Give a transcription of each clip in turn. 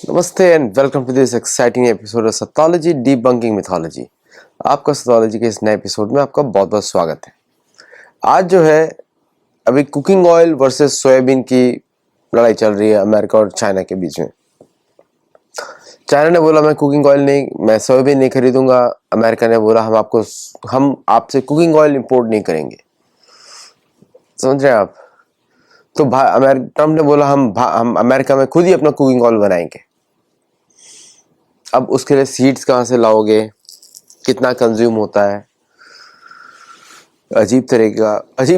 नमस्ते and welcome to this exciting episode of सतोलॉजी debunking mythology. आपका सतोलॉजी के इस नए एपिसोड में आपका बहुत बहुत स्वागत है। आज जो है अभी कुकिंग ऑयल वर्सेस सोयाबीन की लड़ाई चल रही है अमेरिका और चाइना के बीच में। चाइना ने बोला मैं कुकिंग ऑयल नहीं, मैं सोयाबीन नहीं खरीदूंगा। अमेरिका ने बोला हम आपसे कुकिंग ऑयल इंपोर्ट नहीं करेंगे। समझ रहे हैं आप? तो ट्रम्प ने बोला हम अमेरिका में खुद ही अपना कुकिंग ऑयल बनाएंगे। अब उसके लिए सीड्स कहाँ से लाओगे, कितना कंज्यूम होता है, अजीब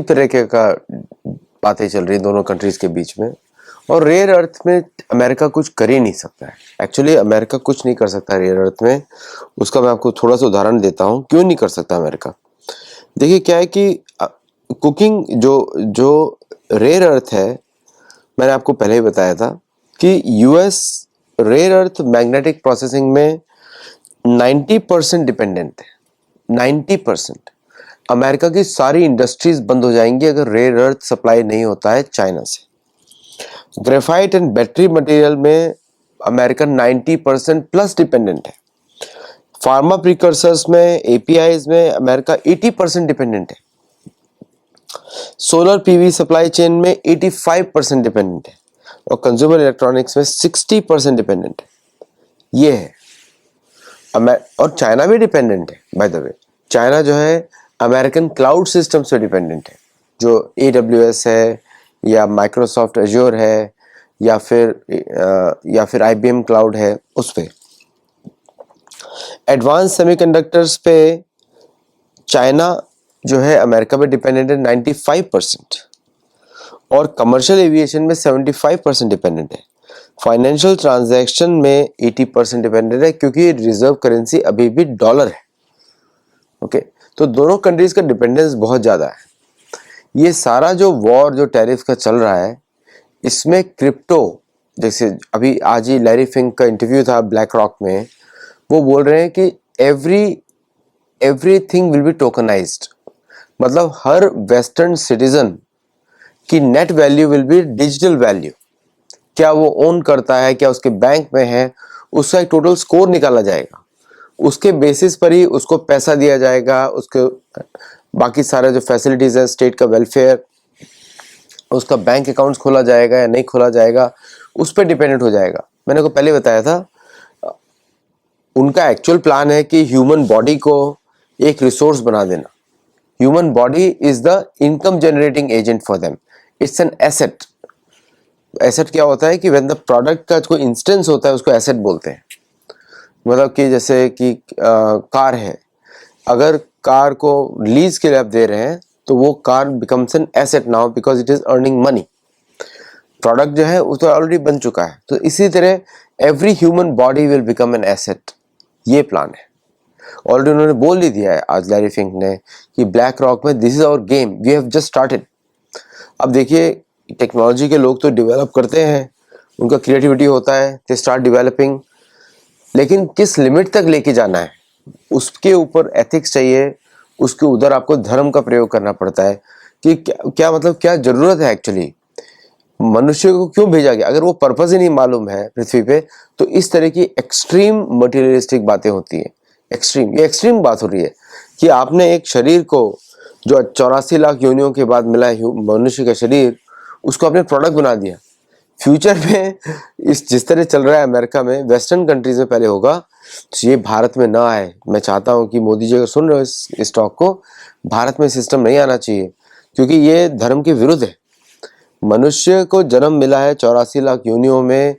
तरीके का बातें चल रही दोनों कंट्रीज के बीच में। और रेयर अर्थ में अमेरिका कुछ कर ही नहीं सकता है। एक्चुअली अमेरिका कुछ नहीं कर सकता रेयर अर्थ में। उसका मैं आपको थोड़ा सा उदाहरण देता हूँ क्यों नहीं कर सकता अमेरिका। देखिए क्या है कि कुकिंग जो जो रेयर अर्थ है, मैंने आपको पहले ही बताया था कि US rare earth magnetic processing में 90% डिपेंडेंट है। 90%। अमेरिका की सारी इंडस्ट्रीज बंद हो जाएंगी अगर रेयर अर्थ सप्लाई नहीं होता है चाइना से। ग्रेफाइट एंड बैटरी मटेरियल में अमेरिका 90% प्लस डिपेंडेंट है। फार्मा प्रिकर्सर्स में, एपीआईज में अमेरिका 80% डिपेंडेंट है। सोलर पीवी सप्लाई चेन में 85% डिपेंडेंट है और कंज्यूमर इलेक्ट्रॉनिक्स में 60% डिपेंडेंट है। ये है और चाइना भी डिपेंडेंट है बाय द वे। चाइना जो है अमेरिकन क्लाउड सिस्टम से डिपेंडेंट है, जो AWS है या माइक्रोसॉफ्ट एज्योर है या फिर IBM क्लाउड है उस पे। एडवांस सेमीकंडक्टर्स पे चाइना जो है अमेरिका पे डिपेंडेंट है 95% और कमर्शियल एविएशन में 75% डिपेंडेंट है। फाइनेंशियल ट्रांजैक्शन में 80% डिपेंडेंट है क्योंकि रिजर्व करेंसी अभी भी डॉलर है। ओके, तो दोनों कंट्रीज का डिपेंडेंस बहुत ज़्यादा है। ये सारा जो वॉर जो टैरिफ का चल रहा है, इसमें क्रिप्टो, जैसे अभी आज ही लैरी फिंक का इंटरव्यू था ब्लैक रॉक में, वो बोल रहे हैं कि एवरीथिंग विल बी टोकनाइज्ड। मतलब हर वेस्टर्न सिटीजन की net value will be digital value. क्या वो ओन करता है, क्या उसके बैंक में है, उसका एक टोटल स्कोर निकाला जाएगा। उसके बेसिस पर ही उसको पैसा दिया जाएगा। उसके बाकी सारे जो फैसिलिटीज है, स्टेट का वेलफेयर, उसका बैंक अकाउंट्स खोला जाएगा या नहीं खोला जाएगा, उस पर डिपेंडेंट हो जाएगा। मैंने को पहले बताया था, उनका एक्चुअल प्लान है कि ह्यूमन बॉडी को एक रिसोर्स बना देना। Human body is the income generating agent for them. It's an asset. Asset क्या होता है कि व्हेन द प्रोडक्ट का कोई इंस्टेंस होता है उसको एसेट बोलते हैं। मतलब कि जैसे कि कार है, अगर कार को लीज के लिए आप दे रहे हैं तो वो car becomes an asset now because it is earning money. Product जो है वो तो ऑलरेडी बन चुका है। तो इसी तरह every human body will become an asset. ये प्लान है। ऑलरेडी उन्होंने बोल ही दिया है आज लैरी फिंक ने कि ब्लैक रॉक में this is our game, we have just started. अब देखिए, टेक्नोलॉजी के लोग तो डेवलप करते हैं, उनका क्रिएटिविटी होता है, दे स्टार्ट डेवलपिंग, लेकिन किस लिमिट तक लेके जाना है उसके ऊपर एथिक्स चाहिए। उसके उधर आपको धर्म का प्रयोग करना पड़ता है कि क्या जरूरत है एक्चुअली, मनुष्य को क्यों भेजा गया। अगर वो पर्पस ही नहीं मालूम है पृथ्वी पे, तो इस तरह की एक्सट्रीम मटेरियलिस्टिक बातें होती है। ये एक्सट्रीम बात हो रही है कि आपने एक शरीर को जो 84 लाख योनियों के बाद मिला है मनुष्य का शरीर, उसको आपने प्रोडक्ट बना दिया। फ्यूचर में इस जिस तरह चल रहा है अमेरिका में, वेस्टर्न कंट्रीज में पहले होगा, तो ये भारत में ना आए। मैं चाहता हूँ कि मोदी जी अगर सुन रहे हो इस टॉक को, भारत में सिस्टम नहीं आना चाहिए क्योंकि ये धर्म के विरुद्ध है। मनुष्य को जन्म मिला है 84 लाख योनियों में,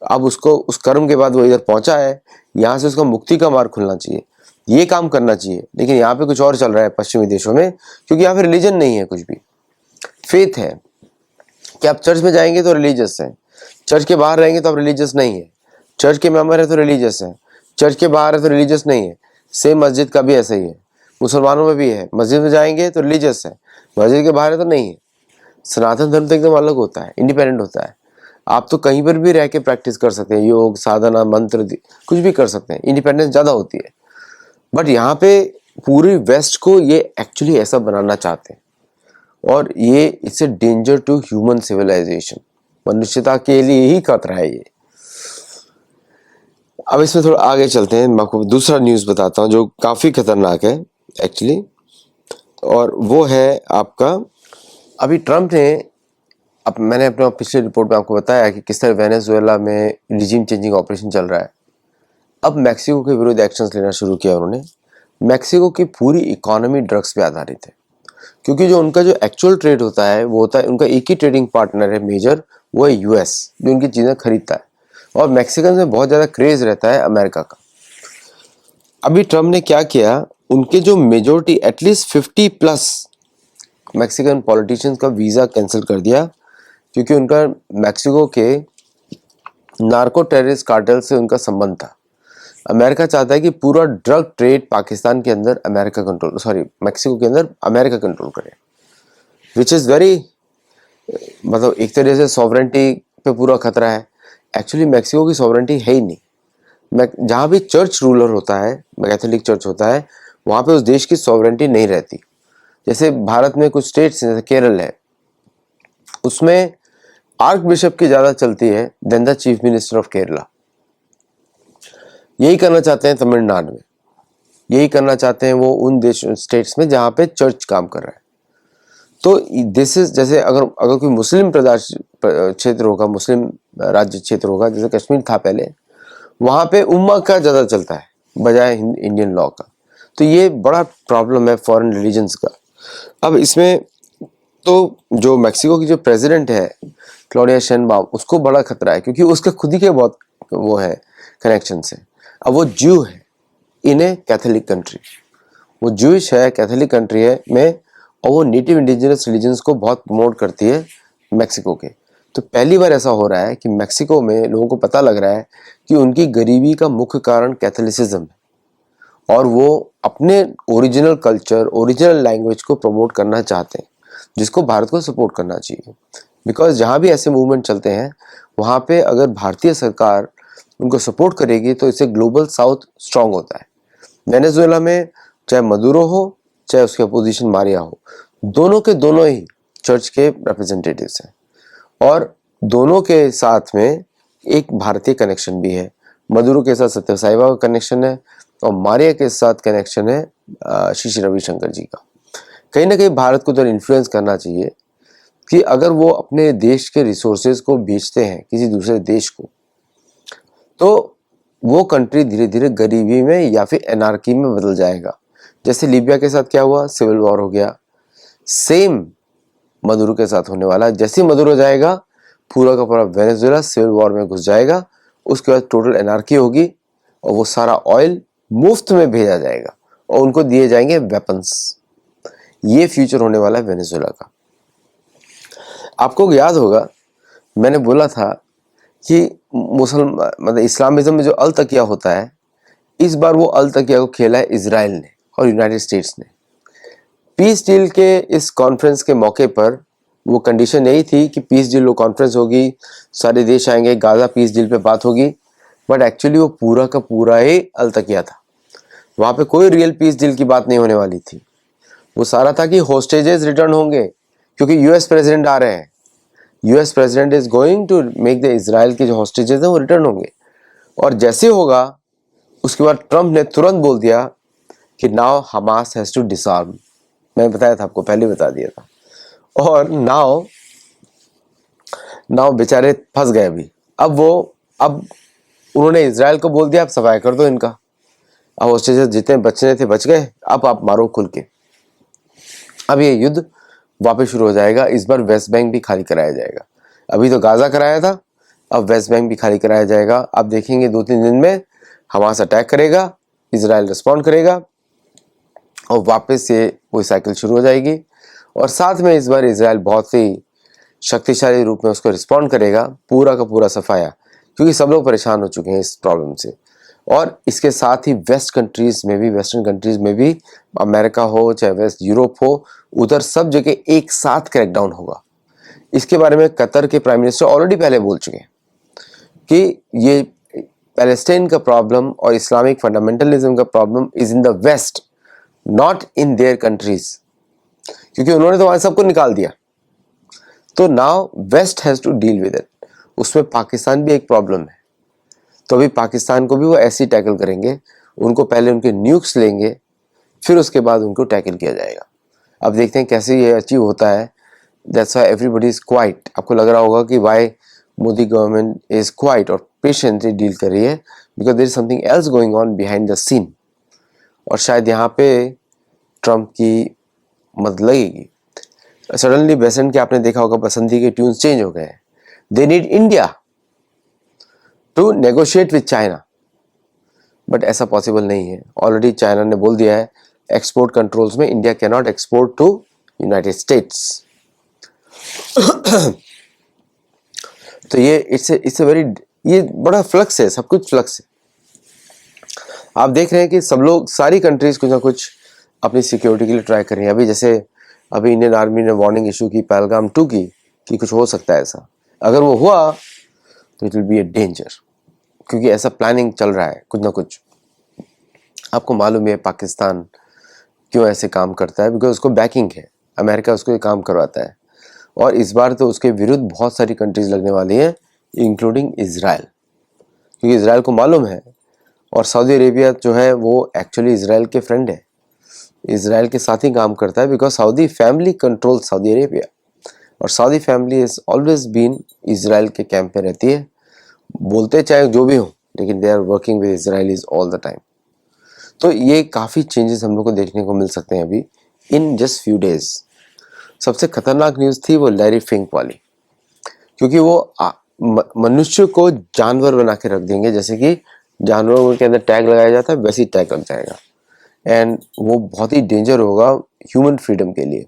अब उसको उस कर्म के बाद वो इधर पहुंचा है, यहाँ से उसका मुक्ति का मार्ग खुलना चाहिए, ये काम करना चाहिए। लेकिन यहाँ पे कुछ और चल रहा है पश्चिमी देशों में, क्योंकि यहाँ पे रिलीजन नहीं है, कुछ भी फेथ है कि आप चर्च में जाएंगे तो रिलीजियस है, चर्च के बाहर रहेंगे तो आप रिलीजियस नहीं है, चर्च के मेंबर है तो रिलीजियस है, चर्च के बाहर है तो रिलीजियस नहीं है। सेम मस्जिद का भी ऐसा ही है, मुसलमानों में भी है, मस्जिद में जाएंगे तो रिलीजियस है, मस्जिद के बाहर है तो नहीं है। सनातन धर्म तो एकदम अलग होता है, इंडिपेंडेंट होता है। आप तो कहीं पर भी रह के प्रैक्टिस कर सकते हैं, योग साधना मंत्र कुछ भी कर सकते हैं, इंडिपेंडेंस ज़्यादा होती है। बट यहाँ पे पूरी वेस्ट को ये एक्चुअली ऐसा बनाना चाहते हैं और ये it's a danger to human civilization. मनुष्यता के लिए ही खतरा है ये। अब इसमें थोड़ा आगे चलते हैं, मैं आपको दूसरा न्यूज़ बताता हूँ जो काफ़ी खतरनाक है एक्चुअली, और वो है आपका, अभी ट्रम्प ने, अब मैंने अपने पिछले रिपोर्ट में आपको बताया कि किस तरह वेनेजुएला में रिजीम चेंजिंग ऑपरेशन चल रहा है। अब मैक्सिको के विरुद्ध एक्शंस लेना शुरू किया उन्होंने। मैक्सिको की पूरी इकोनॉमी ड्रग्स पे आधारित है, क्योंकि जो उनका जो एक्चुअल ट्रेड होता है वो होता है, उनका एक ही ट्रेडिंग पार्टनर है मेजर, वो है यूएस, जो उनकी चीज़ें खरीदता है, और मैक्सिकन में बहुत ज़्यादा क्रेज रहता है अमेरिका का। अभी ट्रम्प ने क्या किया, उनके जो मेजोरिटी एटलीस्ट 50+ मैक्सिकन पॉलिटिशियंस का वीज़ा कैंसिल कर दिया, क्योंकि उनका मैक्सिको के नार्को टेररिस्ट कार्टेल से उनका संबंध था। अमेरिका चाहता है कि पूरा ड्रग ट्रेड पाकिस्तान के अंदर अमेरिका कंट्रोल, सॉरी मैक्सिको के अंदर अमेरिका कंट्रोल करे, विच इज़ वेरी, मतलब एक तरह से सॉवरेंटी पे पूरा खतरा है। एक्चुअली मैक्सिको की सॉवरेंटी है ही नहीं। जहाँ भी चर्च रूलर होता है, कैथोलिक चर्च होता है, वहाँ पे उस देश की सॉवरेंटी नहीं रहती। जैसे भारत में कुछ स्टेट्स जैसे केरल है, उसमें आर्क बिशप की ज़्यादा चलती है than the chief minister of Kerala. यही करना चाहते हैं तमिलनाडु में, यही करना चाहते हैं वो उन देश स्टेट्स में जहाँ पे चर्च काम कर रहा है। तो दिस इज, जैसे अगर अगर कोई मुस्लिम प्रदेश क्षेत्र होगा, मुस्लिम राज्य क्षेत्र होगा, जैसे कश्मीर था पहले, वहाँ पे उम्मा का ज़्यादा चलता है बजाय इंडियन लॉ का। तो ये बड़ा प्रॉब्लम है फॉरेन रिलीजन्स का। अब इसमें तो जो मैक्सिको की जो प्रेसिडेंट है क्लॉडिया शेनबाउम, उसको बड़ा खतरा है, क्योंकि उसका खुद ही के बहुत वो है कनेक्शन से। अब वो ज्यू है इन ए कैथोलिक कंट्री, वो ज्यूइश है, कैथोलिक कंट्री है में, और वो नेटिव इंडिजिनस रिलीजन्स को बहुत प्रमोट करती है मैक्सिको के। तो पहली बार ऐसा हो रहा है कि मैक्सिको में लोगों को पता लग रहा है कि उनकी गरीबी का मुख्य कारण कैथोलिसिज्म है, और वो अपने ओरिजिनल कल्चर, ओरिजिनल लैंग्वेज को प्रमोट करना चाहते हैं, जिसको भारत को सपोर्ट करना चाहिए। बिकॉज जहाँ भी ऐसे मूवमेंट चलते हैं, वहाँ पे अगर भारतीय सरकार उनको सपोर्ट करेगी तो इससे ग्लोबल साउथ स्ट्रांग होता है। वेनेजुएला में चाहे मदुरो हो, चाहे उसके अपोजिशन मारिया हो, दोनों के दोनों ही चर्च के रिप्रेजेंटेटिव्स हैं, और दोनों के साथ में एक भारतीय कनेक्शन भी है। मदुरो के साथ सत्य साई बाबा का कनेक्शन है, और मारिया के साथ कनेक्शन है श्री श्री रविशंकर जी का। कहीं ना कहीं भारत को तो इन्फ्लुएंस करना चाहिए कि अगर वो अपने देश के रिसोर्सेज को बेचते हैं किसी दूसरे देश को, तो वो कंट्री धीरे धीरे गरीबी में या फिर एनार्की में बदल जाएगा। जैसे लीबिया के साथ क्या हुआ, सिविल वॉर हो गया, सेम मदुरो के साथ होने वाला है। जैसे ही मदुरो जाएगा, पूरा का पूरा वेनेजुएला सिविल वॉर में घुस जाएगा, उसके बाद टोटल एनार्की होगी, और वो सारा ऑयल मुफ्त में भेजा जाएगा, और उनको दिए जाएंगे वेपन्स। ये फ्यूचर होने वाला है वेनेजुएला का। आपको याद होगा मैंने बोला था कि मुसलमान, मतलब इस्लामिज्म में जो अल तकिया होता है, इस बार वो अल तकिया को खेला है इजराइल ने और यूनाइटेड स्टेट्स ने। पीस डील के इस कॉन्फ्रेंस के मौके पर वो कंडीशन यही थी कि पीस डील कॉन्फ्रेंस होगी, सारे देश आएंगे, गाजा पीस डील पे बात होगी, बट एक्चुअली वो पूरा का पूरा ही अल तकिया था। वहाँ पे कोई रियल पीस डील की बात नहीं होने वाली थी। वो सारा था कि होस्टेजेस रिटर्न होंगे, क्योंकि यूएस प्रेसिडेंट आ रहे हैं, US president is going to make the Israel के जो हॉस्टेजेस हैं वो रिटर्न होंगे। और जैसे होगा, उसके बाद ट्रम्प ने तुरंत बोल दिया कि now Hamas has to disarm. मैंने बताया था आपको, पहले बता दिया था। और नाउ नाउ बेचारे फंस गए अभी। अब उन्होंने इजराइल को बोल दिया, आप सफाई कर दो इनका, अब हॉस्टेजेस जितने बचने थे बच गए, अब आप मारो खुल के। अब ये युद्ध वापस शुरू हो जाएगा। इस बार वेस्ट बैंक भी खाली कराया जाएगा। अभी तो गाजा कराया था, अब वेस्ट बैंक भी खाली कराया जाएगा। आप देखेंगे 2-3 दिन में हमास अटैक करेगा, इजराइल रिस्पॉन्ड करेगा, और वापस से वही साइकिल शुरू हो जाएगी। और साथ में इस बार इजराइल बहुत ही शक्तिशाली रूप में उसको रिस्पॉन्ड करेगा, पूरा का पूरा सफाया, क्योंकि सब लोग परेशान हो चुके हैं इस प्रॉब्लम से। और इसके साथ ही वेस्टर्न कंट्रीज में भी, अमेरिका हो चाहे वेस्ट यूरोप हो, उधर सब जगह एक साथ क्रैकडाउन होगा। इसके बारे में कतर के प्राइम मिनिस्टर ऑलरेडी पहले बोल चुके हैं कि ये पैलेस्टाइन का प्रॉब्लम और इस्लामिक फंडामेंटलिज्म का problem is in the West, not in their countries, क्योंकि उन्होंने तो वहां सबको निकाल दिया। तो now West has to deal with it. उसमें पाकिस्तान भी एक प्रॉब्लम है। तो अभी पाकिस्तान को भी वो ऐसे ही टैकल करेंगे, उनको पहले उनके न्यूक्स लेंगे, फिर उसके बाद उनको टैकल किया जाएगा। अब देखते हैं कैसे ये अचीव होता है। That's why everybody is quiet. आपको लग रहा होगा कि why Modi government is quiet और पेशेंटली डील कर रही है, because there is something else going on behind the scene. और शायद यहाँ पे ट्रम्प की मदद लगेगी। सडनली बेसेंट के आपने देखा होगा पसंदी के ट्यून्स चेंज हो गए हैं। They need India to negotiate with China, but ऐसा पॉसिबल नहीं है। ऑलरेडी चाइना ने बोल दिया है एक्सपोर्ट कंट्रोल्स में India can not export to United States. तो ये इट्स वेरी, ये बड़ा फ्लक्स है, सब कुछ फ्लक्स है। आप देख रहे हैं कि सब लोग, सारी कंट्रीज कुछ ना कुछ अपनी सिक्योरिटी के लिए ट्राई कर रही हैं। अभी जैसे अभी इंडियन आर्मी ने वार्निंग इशू की पहलगाम 2 की कि कुछ हो सकता है ऐसा। अगर वो हुआ तो it will be A danger, क्योंकि ऐसा प्लानिंग चल रहा है कुछ ना कुछ। आपको मालूम है पाकिस्तान क्यों ऐसे काम करता है, बिकॉज उसको बैकिंग है, अमेरिका उसको ये काम करवाता है। और इस बार तो उसके विरुद्ध बहुत सारी कंट्रीज लगने वाली हैं, इंक्लूडिंग इजराइल, क्योंकि इजराइल को मालूम है। और सऊदी अरेबिया जो है वो एक्चुअली इजराइल के फ्रेंड है, इजराइल के साथ ही काम करता है, because Saudi family control Saudi Arabia. और Saudi family is always been Israel के कैंप में रहती है, बोलते चाहे जो भी हो, लेकिन they are working with Israelis all the time. तो ये काफ़ी चेंजेस हम लोग को देखने को मिल सकते हैं अभी इन जस्ट फ्यू डेज। सबसे खतरनाक न्यूज़ थी वो लैरी फिंक वाली, क्योंकि वो मनुष्य को जानवर बना के रख देंगे, जैसे कि जानवरों के अंदर टैग लगाया जाता है वैसे ही टैग लग जाएगा। एंड वो बहुत ही डेंजर होगा ह्यूमन फ्रीडम के लिए।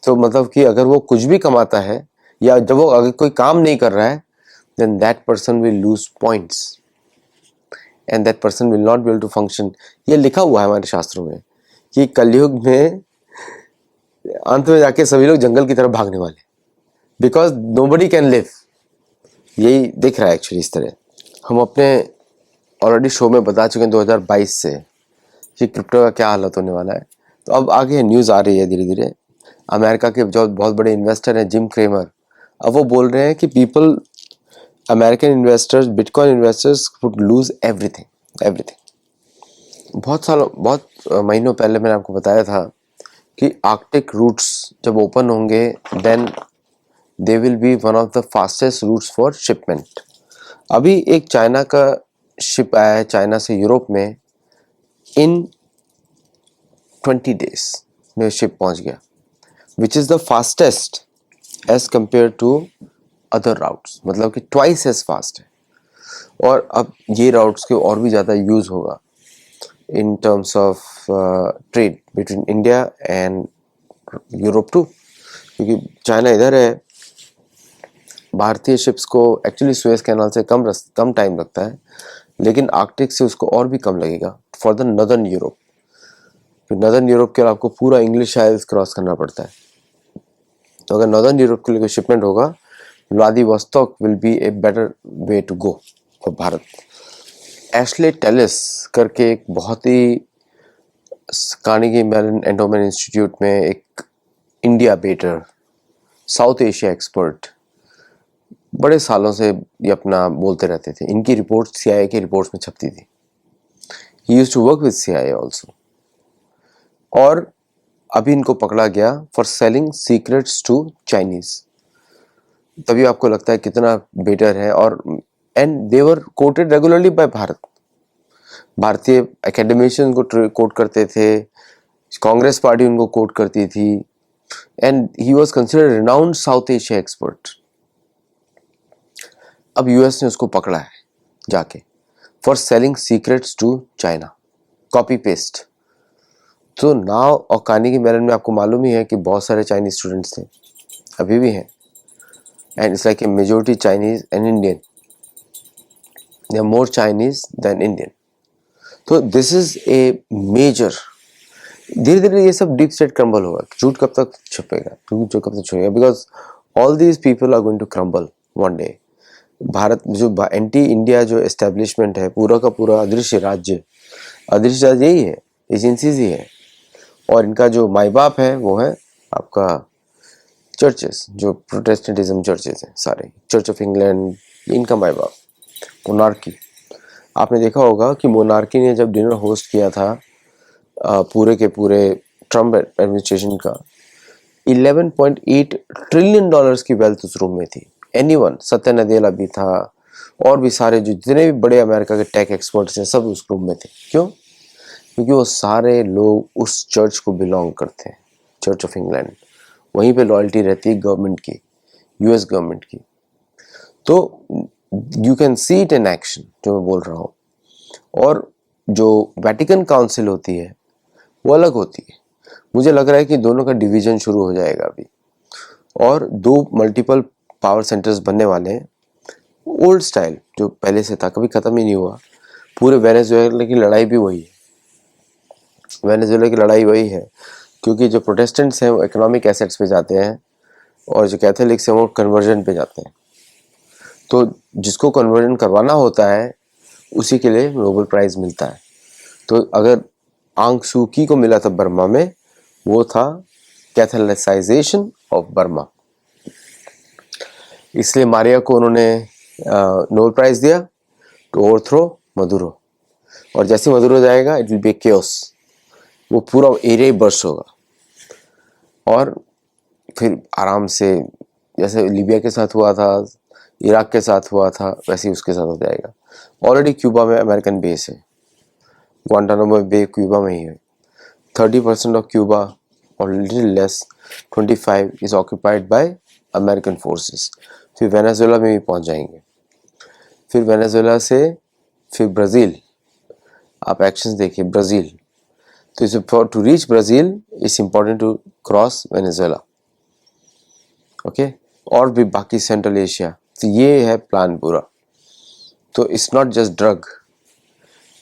तो मतलब कि अगर वो कुछ भी कमाता है, या जब वो अगर कोई काम नहीं कर रहा है, then that person will lose points and that person will not be able to function। ये लिखा हुआ है हमारे शास्त्रों में कि कलयुग में अंत में जाके सभी लोग जंगल की तरफ भागने वाले, बिकॉज nobody can live। यही दिख रहा है एक्चुअली इस तरह। हम अपने ऑलरेडी शो में बता चुके हैं 2022 से कि क्रिप्टो का क्या हालत होने वाला है। तो अब आगे न्यूज़ आ रही है धीरे धीरे। अमेरिका के जो बहुत बड़े इन्वेस्टर हैं जिम क्रेमर, अब वो बोल रहे हैं कि people, American investors, bitcoin investors would lose everything. बहुत महीनों पहले मैंने आपको बताया था कि आर्कटिक रूट्स जब ओपन होंगे then they will be one of the fastest routes for shipment. अभी एक चाइना का शिप आया है चाइना से यूरोप में, इन 20 days में शिप पहुंच गया, which is the fastest as compare to other routes, मतलब कि ट्वाइस एज फास्ट है। और अब ये राउट्स के और भी ज़्यादा यूज़ होगा in terms of trade between India and Europe too, क्योंकि चाइना इधर है। भारतीय शिप्स को एक्चुअली सुएज कैनाल से कम टाइम लगता है, लेकिन आर्कटिक से उसको और भी कम लगेगा फॉर द नदर्न यूरोप। तो नदर्न यूरोप के लिए आपको पूरा इंग्लिश आइल्स क्रॉस करना पड़ता है। तो अगर नॉर्दर्न यूरोप के लिए कोई शिपमेंट होगा, Vladivostok will be a better way to go for Bharat. Ashley Tellis करके एक बहुत ही कार्नेगी मेलन एंडोमेंट इंस्टीट्यूट में एक India better, South Asia expert, बड़े सालों से ये अपना बोलते रहते थे। इनकी रिपोर्ट CIA की रिपोर्ट्स में छपती थी। He used to work with CIA also. और अभी इनको पकड़ा गया for selling secrets to Chinese. तभी आपको लगता है कितना बेटर है। और and they were quoted regularly by Bharat. भारतीय एकेडमिशियंस को कोट करते थे, कांग्रेस पार्टी उनको कोट करती थी, and he was considered renowned South Asia expert. अब यूएस ने उसको पकड़ा है जाके for selling secrets to China, copy paste. तो नाउ और कार्नेगी मेलन में आपको मालूम ही है कि बहुत सारे चाइनीज स्टूडेंट्स थे, अभी भी हैं, and it's like a majority Chinese and Indian. They are more Chinese than Indian. तो दिस इज ए मेजर, धीरे धीरे ये सब डीप स्टेट क्रम्बल होगा। झूठ कब तक छुपेगा, जो कब तक छुपेगा, because all these people are going to crumble one day. Bharat जो एंटी इंडिया जो एस्टेब्लिशमेंट है, पूरा का पूरा अदृश्य राज्य यही है, एजेंसीज ही है। और इनका जो माई बाप है वो है आपका चर्चेस, जो प्रोटेस्टेंटिज्म चर्चेस हैं सारे, चर्च ऑफ इंग्लैंड, इनका माई बाप मोनार्की। आपने देखा होगा कि मोनार्की ने जब डिनर होस्ट किया था पूरे के पूरे ट्रम्प एडमिनिस्ट्रेशन का, 11.8 ट्रिलियन डॉलर्स की वेल्थ उस रूम में थी। एनीवन, सत्या नदेला भी था और भी सारे जो जितने भी बड़े अमेरिका के टेक एक्सपर्ट्स हैं सब उस रूम में थे। क्यों? क्योंकि वो सारे लोग उस चर्च को बिलोंग करते हैं, चर्च ऑफ इंग्लैंड। वहीं पे लॉयल्टी रहती है गवर्नमेंट की, यूएस गवर्नमेंट की। तो you can see it in action जो मैं बोल रहा हूँ। और जो वेटिकन काउंसिल होती है वो अलग होती है। मुझे लग रहा है कि दोनों का डिवीजन शुरू हो जाएगा अभी, और दो मल्टीपल पावर सेंटर्स बनने वाले हैं। ओल्ड स्टाइल जो पहले से था, कभी खत्म ही नहीं हुआ। पूरे वेनेजुएला की लड़ाई भी वही है, वेनेजुएला की लड़ाई वही है, क्योंकि जो प्रोटेस्टेंट्स हैं वो इकोनॉमिक एसेट्स पे जाते हैं और जो कैथोलिक्स हैं वो कन्वर्जन पे जाते हैं। तो जिसको कन्वर्जन करवाना होता है उसी के लिए नोबेल प्राइज़ मिलता है। तो अगर आंग सू की को मिला था बर्मा में, वो था कैथोलिसाइजेशन ऑफ बर्मा। इसलिए मारिया को उन्होंने नोबेल प्राइज़ दिया टू ओवरथ्रो मदुरो। और जैसे मदुरो जाएगा इट विल बी केओस, वो पूरा एरिया ही बर्स्ट होगा। और फिर आराम से, जैसे लीबिया के साथ हुआ था, इराक के साथ हुआ था, वैसे ही उसके साथ हो जाएगा। ऑलरेडी क्यूबा में अमेरिकन बेस है, ग्वांटानामो बे क्यूबा में ही है। 30% ऑफ क्यूबा और little less 25 is occupied by American forces. फिर वेनेजुएला में भी पहुंच जाएंगे। फिर वेनेजुएला से फिर ब्राज़ील, आप एक्शंस देखिए ब्राज़ील। तो इस for to reach Brazil it's important to cross Venezuela, okay. और भी बाकी सेंट्रल एशिया। तो ये है प्लान पूरा। तो it's not just drug,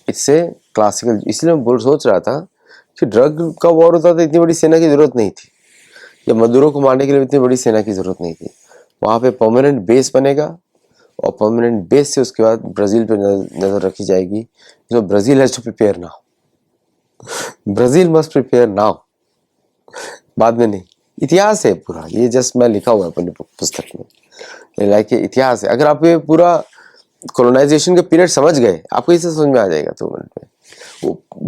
it's a classical. इसलिए मैं सोच रहा था कि ड्रग का वॉर होता तो इतनी बड़ी सेना की जरूरत नहीं थी, या मदुरो को मारने के लिए इतनी बड़ी सेना की जरूरत नहीं थी। वहाँ पे परमानेंट बेस बनेगा और परमानेंट बेस से उसके बाद ब्राज़ील पे नजर रखी जाएगी। जो Brazil has to prepare now, Brazil must prepare now, बाद में नहीं। इतिहास है पूरा, ये जस्ट मैं लिखा हुआ है अपनी पुस्तक में, लाइक इतिहास है। अगर आप ये पूरा कॉलोनाइजेशन का पीरियड समझ गए, आपको इसे समझ में आ जाएगा 2 मिनट में।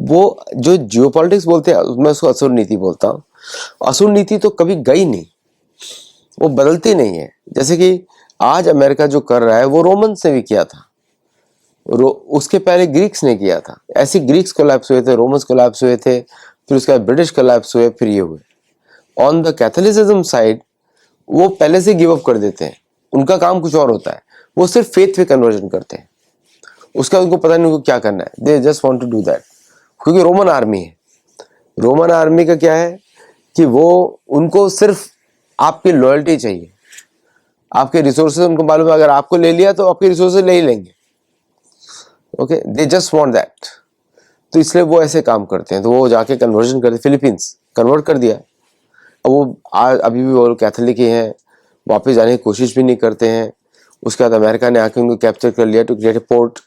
वो जो जियोपॉलिटिक्स बोलते हैं, मैं उसको असुर नीति बोलता हूँ। असुर नीति तो कभी गई नहीं, वो बदलती नहीं है। जैसे कि आज अमेरिका जो कर रहा है वो रोमन ने भी किया था, उसके पहले ग्रीक्स ने किया था। ऐसे ग्रीक्स कोलैप्स हुए थे, रोमन्स कोलैप्स हुए थे, फिर उसके बाद ब्रिटिश कोलैप्स हुए, फिर ये हुए। ऑन द कैथोलिसिज्म साइड वो पहले से गिव अप कर देते हैं, उनका काम कुछ और होता है। वो सिर्फ फेथ पे कन्वर्जन करते हैं, उसका उनको पता नहीं उनको क्या करना है, they just want to do that. क्योंकि रोमन आर्मी है, रोमन आर्मी का क्या है कि वो उनको सिर्फ आपकी लॉयल्टी चाहिए, आपके रिसोर्सेज उनको मालूम है, अगर आपको ले लिया तो आपके रिसोर्सेज ले ही लेंगे, okay. They just want that. तो इसलिए वो ऐसे काम करते हैं। तो वो जाके कन्वर्जन करते, फिलीपींस कन्वर्ट कर दिया। अब वो अभी भी वो कैथोलिक ही हैं, वापस जाने की कोशिश भी नहीं करते हैं। उसके बाद अमेरिका ने आके उनको कैप्चर कर लिया टू क्रिएट ए पोर्ट।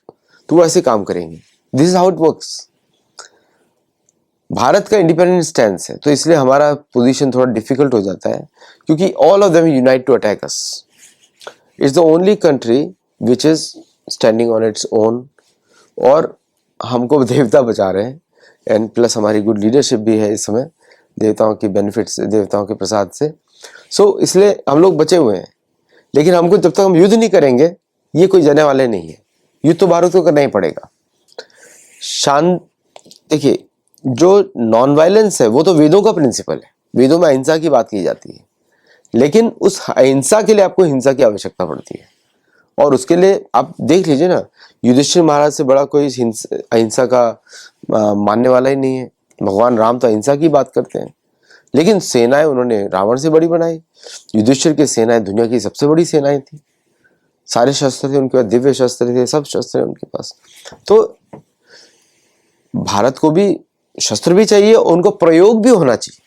तो वो ऐसे काम करेंगे। This is how it works. Bharat का इंडिपेंडेंट स्टैंस है, तो इसलिए हमारा पोजीशन थोड़ा डिफिकल्ट हो जाता है, क्योंकि all of them unite to attack us. It's the only country which is standing on its own, और हमको देवता बचा रहे हैं। एंड प्लस हमारी गुड लीडरशिप भी है इस समय, देवताओं के बेनिफिट से, देवताओं के प्रसाद से। सो इसलिए हम लोग बचे हुए हैं। लेकिन हमको जब तक हम युद्ध नहीं करेंगे, ये कोई जाने वाले नहीं है। युद्ध तो भारत को करना ही पड़ेगा। शांत, देखिए जो नॉन वायलेंस है वो तो वेदों का प्रिंसिपल है, वेदों में अहिंसा की बात की जाती है। लेकिन उस अहिंसा के लिए आपको हिंसा की आवश्यकता पड़ती है, और उसके लिए आप देख लीजिए ना, युधिष्ठिर महाराज से बड़ा कोई अहिंसा का मानने वाला ही नहीं है। भगवान राम तो अहिंसा की बात करते हैं, लेकिन सेनाएं उन्होंने रावण से बड़ी बनाई। युधिष्ठिर की सेनाएं दुनिया की सबसे बड़ी सेनाएं थी, सारे शस्त्र थे उनके पास, दिव्य शस्त्र थे, सब शस्त्र उनके पास। तो भारत को भी शस्त्र भी चाहिए और उनको प्रयोग भी होना चाहिए,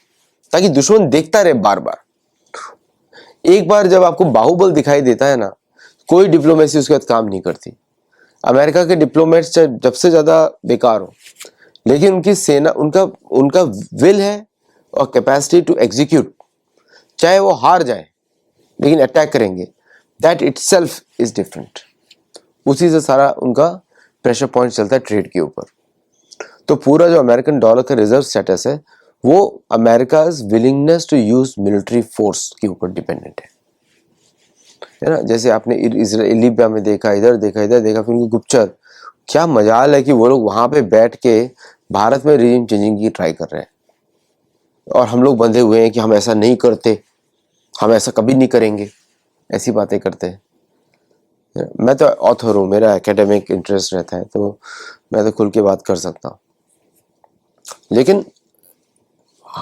ताकि दुश्मन देखता रहे बार बार। एक बार जब आपको बाहुबल दिखाई देता है ना, कोई डिप्लोमेसी उसके बाद काम नहीं करती। अमेरिका के डिप्लोमेट्स जब से ज्यादा बेकार हो, लेकिन उनकी सेना, उनका उनका विल है और कैपेसिटी टू एग्जीक्यूट, चाहे वो हार जाए लेकिन अटैक करेंगे, दैट इटसेल्फ इज डिफरेंट। उसी से सारा उनका प्रेशर पॉइंट चलता है ट्रेड के ऊपर। तो पूरा जो अमेरिकन डॉलर का रिजर्व स्टेटस है वो America's willingness to use military force के ऊपर डिपेंडेंट है ना। जैसे आपने लीबिया में देखा, इधर देखा, इधर देखा, फिर उनकी गुप्तचर, क्या मजाल है कि वो लोग वहां पे बैठ के भारत में रिजीम चेंजिंग की ट्राई कर रहे हैं और हम लोग बंधे हुए हैं कि हम ऐसा नहीं करते, हम ऐसा कभी नहीं करेंगे, ऐसी बातें करते हैं। मैं तो ऑथर हूँ, मेरा एकेडमिक इंटरेस्ट रहता है, तो मैं तो खुल के बात कर सकता हूँ, लेकिन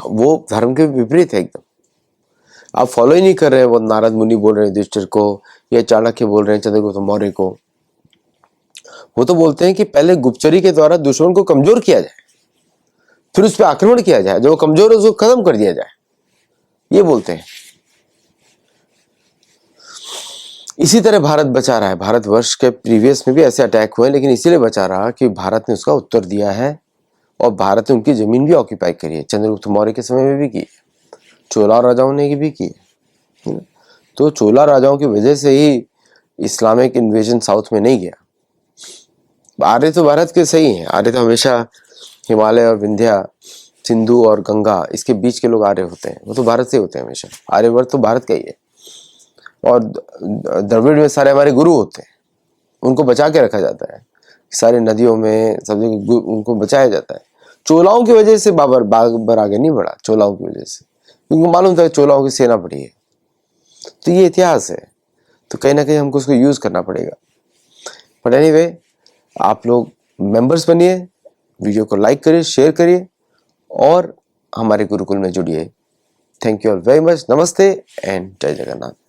वो धर्म के विपरीत है एकदम। आप फॉलो ही नहीं कर रहे हैं, वो नारद मुनि बोल रहे हैं युधिष्ठिर को, या चाणक्य बोल रहे हैं चंद्रगुप्त मौर्य को। वो तो बोलते हैं कि पहले गुप्तचरी के द्वारा दुश्मन को कमजोर किया जाए, फिर उस पर आक्रमण किया जाए, जो कमजोर है उसको खत्म कर दिया जाए, ये बोलते हैं। इसी तरह भारत बचा रहा है। भारतवर्ष के प्रीवियस में भी ऐसे अटैक हुए, लेकिन इसीलिए बचा रहा कि भारत ने उसका उत्तर दिया है और भारत ने उनकी जमीन भी ऑक्यूपाई करी है। चंद्रगुप्त मौर्य के समय में भी की, चोला राजाओं ने भी की। तो चोला राजाओं की वजह से ही इस्लामिक इन्वेजन साउथ में नहीं गया। आर्य तो भारत के सही हैं, आर्य तो हमेशा हिमालय और विंध्या, सिंधु और गंगा, इसके बीच के लोग आर्य होते हैं, वो तो भारत से होते हैं हमेशा। आर्यवर्त तो भारत का ही है। और द्रविड़ में सारे हमारे गुरु होते हैं, उनको बचा के रखा जाता है, सारी नदियों में सब जगह उनको बचाया जाता है। चोलाओं की वजह से बाबर आगे नहीं बढ़ा, चोलाओं की वजह से, उनको मालूम था कि चोलाओं की सेना बढ़ी है। तो ये इतिहास है, तो कहीं ना कहीं हमको उसको यूज करना पड़ेगा। बट एनीवे, आप लोग मेंबर्स बनिए, वीडियो को लाइक करिए, शेयर करिए और हमारे गुरुकुल में जुड़िए। Thank you all very much. नमस्ते एंड जय जगन्नाथ।